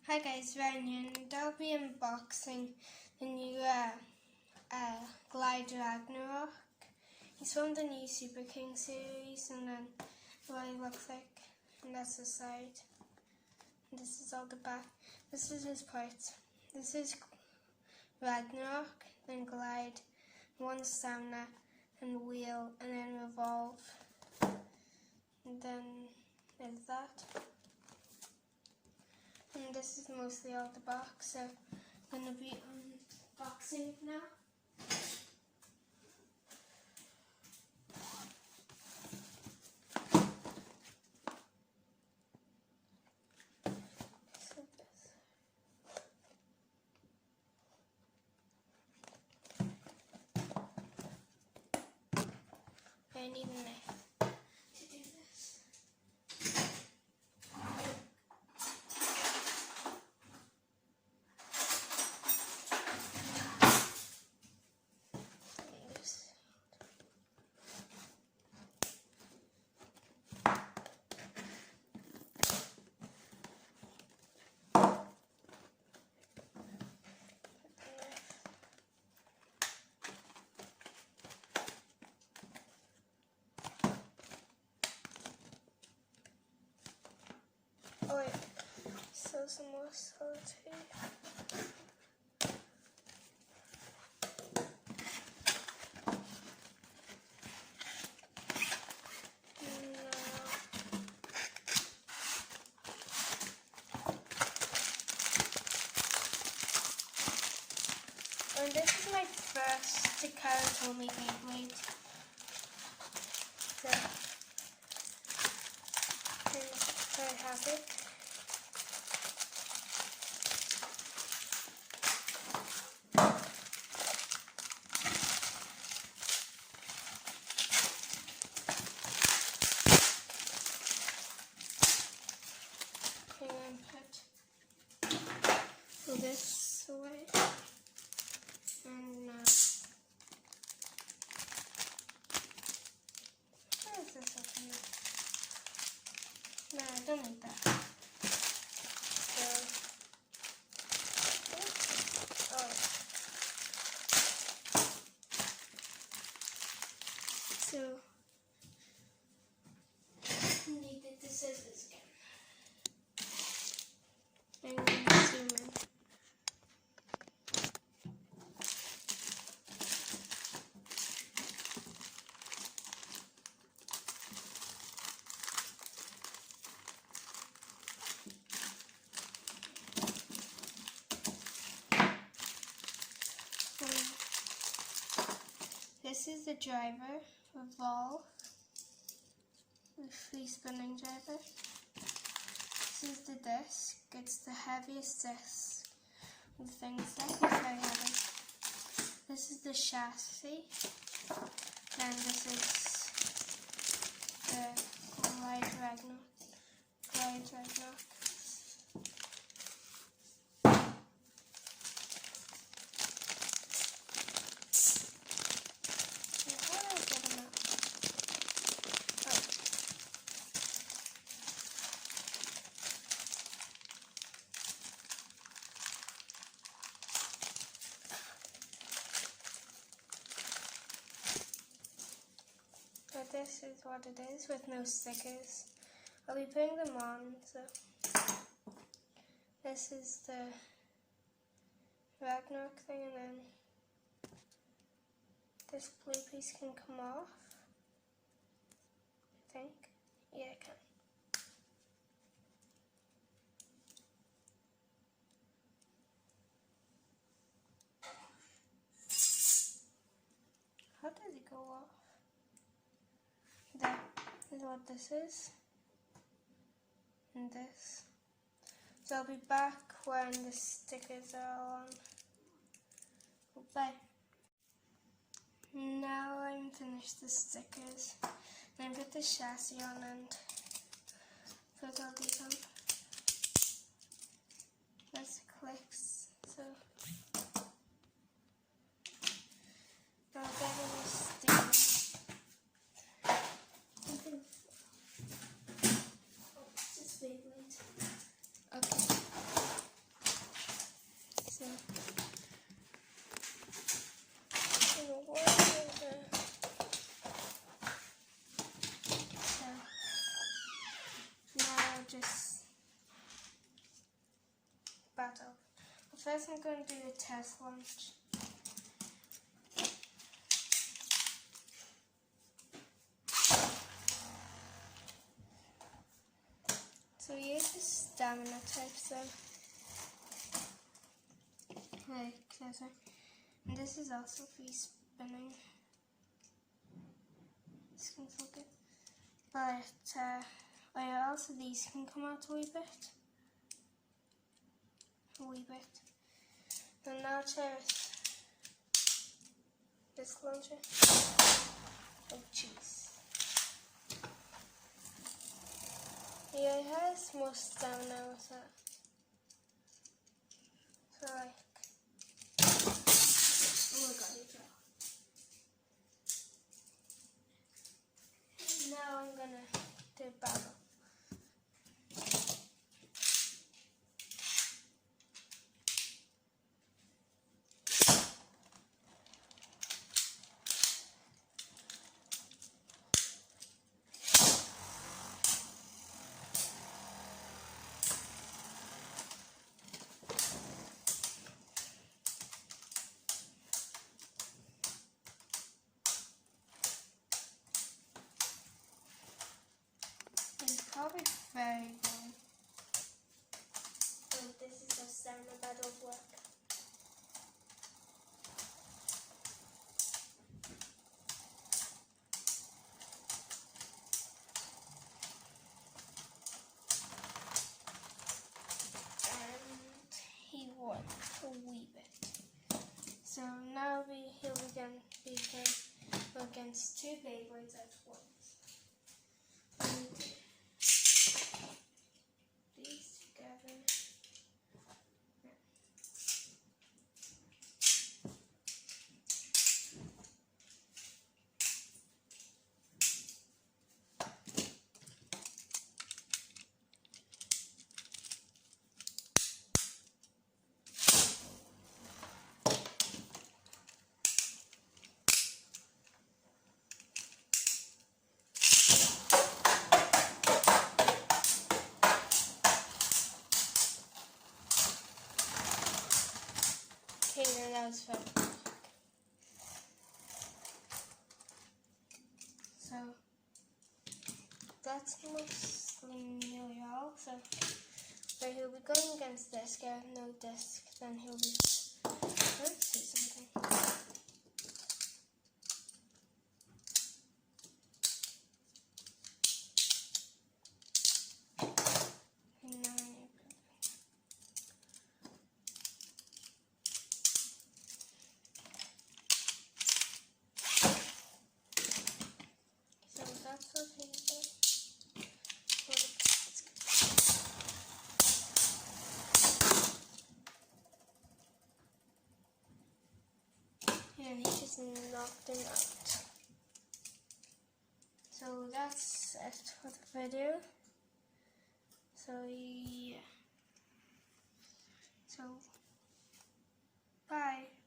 Hi guys, Ryan here, and I'll be unboxing the new Glide Ragnarok. He's from the new Super King series, and then what he looks like, and that's the side. And this is all the back. This is his parts. This is Ragnarok, then Glide, one stamina, and wheel, and then revolve. And then there's that. And this is mostly all the box, so I'm going to be unboxing it now. I need a knife to do this. Oh wait, so some more sellotape. And this is my first Takara Tomy Beyblade. So, I'm very happy. And put this away. And where is this opener? No, I don't need that. So, needed the scissors again. I'm going to zoom in. This is the driver, Revolve, the free spinning driver. This is the disc. It's the heaviest disc of the things. It's very heavy. This is the chassis. And this is the Glide Ragnarok. But this is what it is with no stickers. I'll be putting them on, so this is the Ragnarok thing, and then this blue piece can come off, I think. Yeah, it can. How does it go off? That is what this is. And this. So I'll be back when the stickers are all on. Goodbye. Now I'm finished the stickers. Then put the chassis on and put all these on. That's the clicks. So I'll get any stickers. Just Beyblade. Okay. battle. But first I'm going to do a test launch. So here's the stamina type, so like this one. And this is also free spinning. This can feel good. But also these can come out a wee bit. And now try this launcher. Oh jeez. Yeah, it has more stamina with that. So like, oh my god, it fell. Now I'm gonna do battle. It's probably very boring. And this is how stamina battles work. And he won a wee bit. So now he'll be against two Beyblades at once. And these together. Okay, then that was fun. So that's mostly nearly all. So where he'll be going against this guy, no disc, then he'll be. Let's see something. So that's what he did. And he just knocked him out. So that's it for the video. So yeah. So bye.